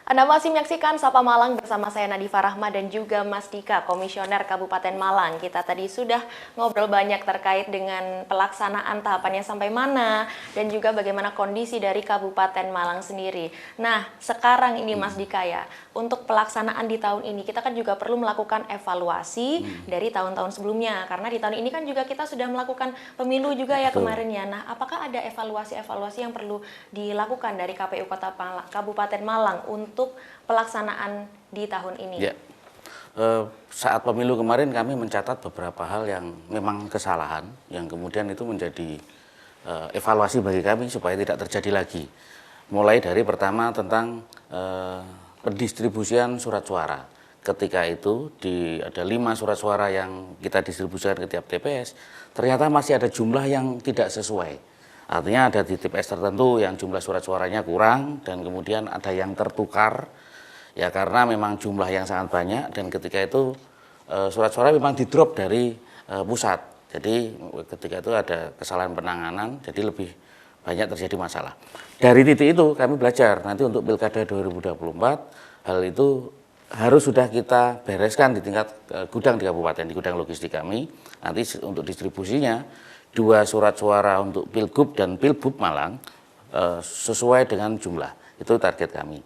Anda masih menyaksikan Sapa Malang bersama saya Nadifa Rahma dan juga Mas Dika, Komisioner Kabupaten Malang. Kita tadi sudah ngobrol banyak terkait dengan pelaksanaan tahapannya sampai mana dan juga bagaimana kondisi dari Kabupaten Malang sendiri. Nah, sekarang ini Mas Dika ya, untuk pelaksanaan di tahun ini kita kan juga perlu melakukan evaluasi dari tahun-tahun sebelumnya. Karena di tahun ini kan juga kita sudah melakukan pemilu juga ya kemarin ya. Nah, apakah ada evaluasi-evaluasi yang perlu dilakukan dari KPU Kabupaten Malang untuk pelaksanaan di tahun ini? Ya, saat pemilu kemarin kami mencatat beberapa hal yang memang kesalahan, yang kemudian itu menjadi evaluasi bagi kami supaya tidak terjadi lagi. Mulai dari pertama tentang pendistribusian surat suara. Ketika itu ada 5 surat suara yang kita distribusikan ke tiap TPS, ternyata masih ada jumlah yang tidak sesuai. Artinya ada di TPS tertentu yang jumlah surat suaranya kurang dan kemudian ada yang tertukar ya karena memang jumlah yang sangat banyak dan ketika itu surat suara memang di-drop dari pusat. Jadi ketika itu ada kesalahan penanganan jadi lebih banyak terjadi masalah. Dari titik itu kami belajar nanti untuk Pilkada 2024 hal itu harus sudah kita bereskan di tingkat gudang di kabupaten, di gudang logistik kami. Nanti untuk distribusinya 2 surat suara untuk Pilgub dan Pilbub Malang sesuai dengan jumlah. Itu target kami.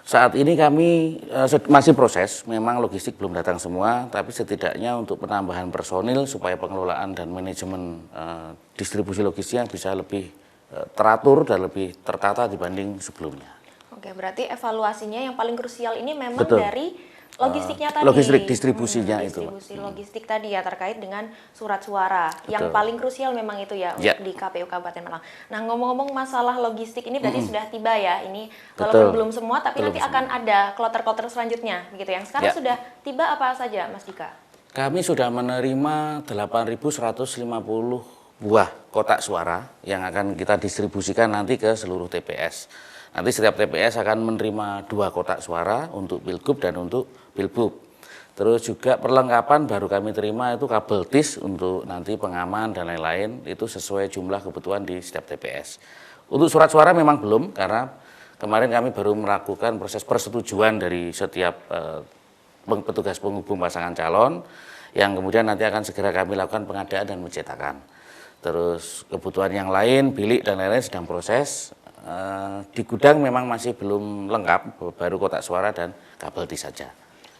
Saat ini kami masih proses, memang logistik belum datang semua, tapi setidaknya untuk penambahan personil supaya pengelolaan dan manajemen distribusi logistiknya bisa lebih teratur dan lebih tertata dibanding sebelumnya. Oke, berarti evaluasinya yang paling krusial ini memang Betul. dari logistiknya tadi. Logistik distribusinya distribusi logistik tadi ya terkait dengan surat suara. Betul. Yang paling krusial memang itu ya untuk di KPU Kabupaten Malang. Nah, ngomong-ngomong masalah logistik ini berarti sudah tiba ya. Ini walaupun belum semua tapi nanti akan ada kloter-kloter selanjutnya begitu. Yang sekarang sudah tiba apa saja, Mas Dika? Kami sudah menerima 8.150 buah kotak suara yang akan kita distribusikan nanti ke seluruh TPS. Nanti setiap TPS akan menerima 2 kotak suara untuk Pilgub dan untuk Pilbub. Terus juga perlengkapan baru kami terima itu kabel TIS untuk nanti pengaman dan lain-lain itu sesuai jumlah kebutuhan di setiap TPS. Untuk surat suara memang belum karena kemarin kami baru melakukan proses persetujuan dari setiap petugas penghubung pasangan calon yang kemudian nanti akan segera kami lakukan pengadaan dan pencetakan. Terus kebutuhan yang lain, bilik dan lain-lain sedang proses. Di gudang memang masih belum lengkap, baru kotak suara dan kabel TIS saja.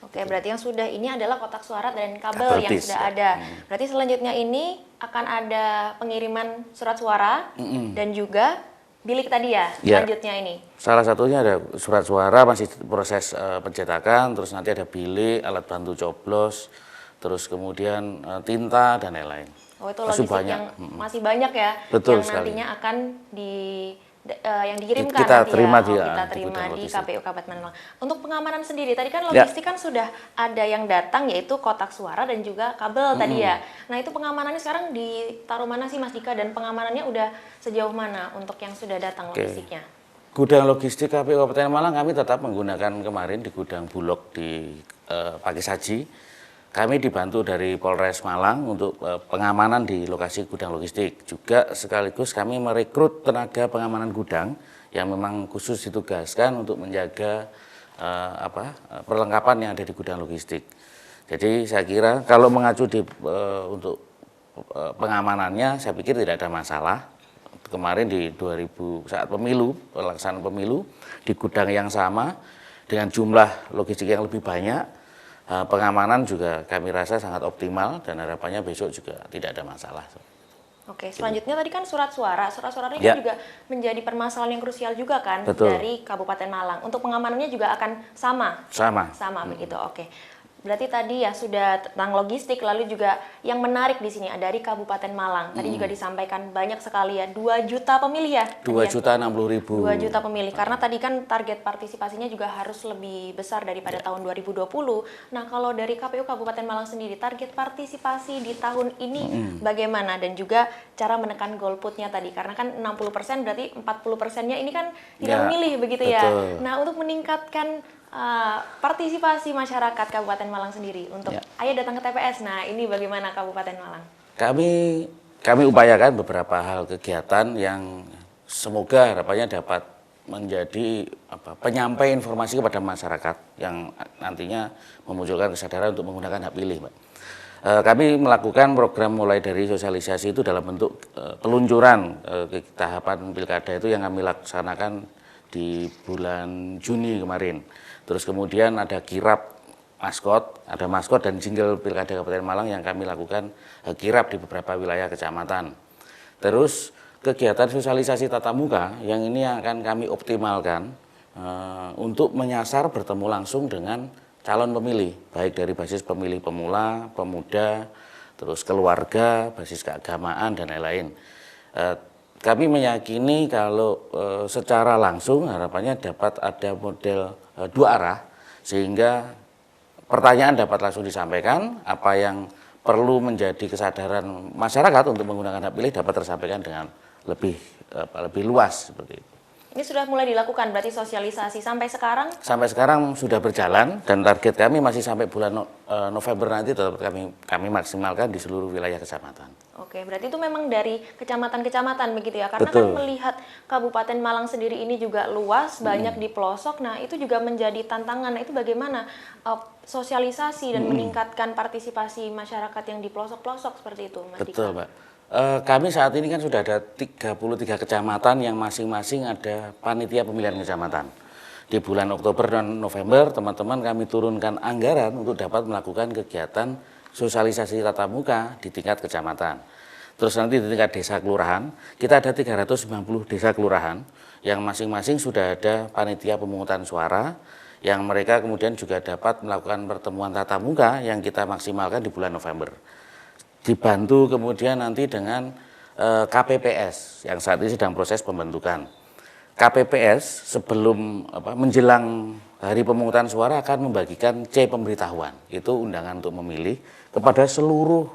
Oke, berarti yang sudah ini adalah kotak suara dan kabel yang sudah ada. Berarti selanjutnya ini akan ada pengiriman surat suara dan juga bilik tadi ya, selanjutnya ini. Salah satunya ada surat suara masih proses pencetakan, terus nanti ada bilik, alat bantu coblos, terus kemudian tinta dan lain-lain. Oh, itu logistik yang masih banyak ya. Betul yang sekali. Nantinya akan yang dikirimkan kita nanti terima kita terima di KPU Kabupaten Malang. Untuk pengamanan sendiri, tadi kan logistik kan sudah ada yang datang yaitu kotak suara dan juga kabel tadi ya. Nah, itu pengamanannya sekarang ditaruh mana sih Mas Dika dan pengamanannya udah sejauh mana untuk yang sudah datang logistiknya? Gudang logistik KPU Kabupaten Malang kami tetap menggunakan kemarin di gudang Bulog di Pakisaji. Kami dibantu dari Polres Malang untuk pengamanan di lokasi gudang logistik. Juga sekaligus kami merekrut tenaga pengamanan gudang yang memang khusus ditugaskan untuk menjaga perlengkapan yang ada di gudang logistik. Jadi saya kira kalau mengacu untuk pengamanannya, saya pikir tidak ada masalah. Kemarin di 2000 saat pemilu, pelaksanaan pemilu di gudang yang sama dengan jumlah logistik yang lebih banyak. Pengamanan juga kami rasa sangat optimal dan harapannya besok juga tidak ada masalah. Oke, selanjutnya tadi kan surat suara. Surat suara ini juga menjadi permasalahan yang krusial juga kan dari Kabupaten Malang. Untuk pengamanannya juga akan sama? Sama begitu, oke. Berarti tadi ya sudah tentang logistik, lalu juga yang menarik di sini dari Kabupaten Malang. Tadi juga disampaikan banyak sekali ya, 2 juta pemilih ya? 2.060.000. 2 juta pemilih, karena tadi kan target partisipasinya juga harus lebih besar daripada tahun 2020. Nah, kalau dari KPU Kabupaten Malang sendiri, target partisipasi di tahun ini bagaimana? Dan juga cara menekan golputnya tadi, karena kan 60% berarti 40%-nya ini kan tidak memilih begitu ya. Nah, untuk meningkatkan partisipasi masyarakat Kabupaten Malang sendiri untuk ayo datang ke TPS. Nah, ini bagaimana Kabupaten Malang? Kami upayakan beberapa hal kegiatan yang semoga harapannya dapat menjadi penyampai informasi kepada masyarakat yang nantinya memunculkan kesadaran untuk menggunakan hak pilih, Mbak. Kami melakukan program mulai dari sosialisasi itu dalam bentuk peluncuran tahapan pilkada itu yang kami laksanakan di bulan Juni kemarin. Terus kemudian ada kirap ada maskot dan jingle pilkada Kabupaten Malang yang kami lakukan kirap di beberapa wilayah kecamatan. Terus kegiatan sosialisasi tatap muka yang ini akan kami optimalkan untuk menyasar bertemu langsung dengan calon pemilih, baik dari basis pemilih pemula, pemuda, terus keluarga, basis keagamaan, dan lain-lain. Kami meyakini kalau secara langsung harapannya dapat ada model dua arah, sehingga pertanyaan dapat langsung disampaikan, apa yang perlu menjadi kesadaran masyarakat untuk menggunakan hak pilih dapat tersampaikan dengan lebih luas seperti itu. Ini sudah mulai dilakukan berarti sosialisasi sampai sekarang? Sampai sekarang sudah berjalan dan target kami masih sampai bulan November nanti tetap kami maksimalkan di seluruh wilayah kecamatan. Oke, berarti itu memang dari kecamatan-kecamatan begitu ya? Karena Betul. kan melihat Kabupaten Malang sendiri ini juga luas, banyak di pelosok. Nah, itu juga menjadi tantangan. Nah, itu bagaimana sosialisasi dan meningkatkan partisipasi masyarakat yang di pelosok-pelosok seperti itu, Mas Dika? Betul, Mbak. Kami saat ini kan sudah ada 33 kecamatan yang masing-masing ada panitia pemilihan kecamatan. Di bulan Oktober dan November, teman-teman kami turunkan anggaran untuk dapat melakukan kegiatan sosialisasi tatap muka di tingkat kecamatan. Terus nanti di tingkat desa kelurahan, kita ada 390 desa kelurahan yang masing-masing sudah ada panitia pemungutan suara, yang mereka kemudian juga dapat melakukan pertemuan tatap muka yang kita maksimalkan di bulan November. Dibantu kemudian nanti dengan KPPS yang saat ini sedang proses pembentukan. KPPS sebelum menjelang hari pemungutan suara akan membagikan C pemberitahuan, itu undangan untuk memilih kepada seluruh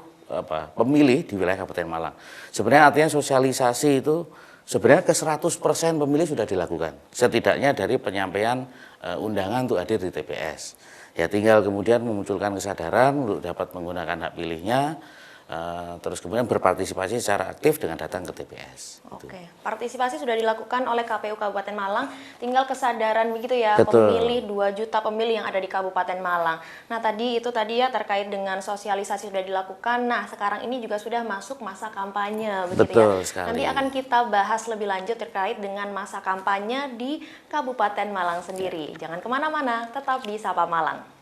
pemilih di wilayah Kabupaten Malang. Sebenarnya artinya sosialisasi itu sebenarnya ke 100% pemilih sudah dilakukan, setidaknya dari penyampaian undangan untuk hadir di TPS. Ya tinggal kemudian memunculkan kesadaran untuk dapat menggunakan hak pilihnya. Terus kemudian berpartisipasi secara aktif dengan datang ke TPS. Oke, partisipasi sudah dilakukan oleh KPU Kabupaten Malang, tinggal kesadaran begitu ya. Betul. Pemilih 2 juta pemilih yang ada di Kabupaten Malang. Nah tadi ya terkait dengan sosialisasi sudah dilakukan. Nah sekarang ini juga sudah masuk masa kampanye begitu Betul ya. sekali. Nanti akan kita bahas lebih lanjut terkait dengan masa kampanye di Kabupaten Malang sendiri. Jangan kemana-mana, tetap di Sapa Malang.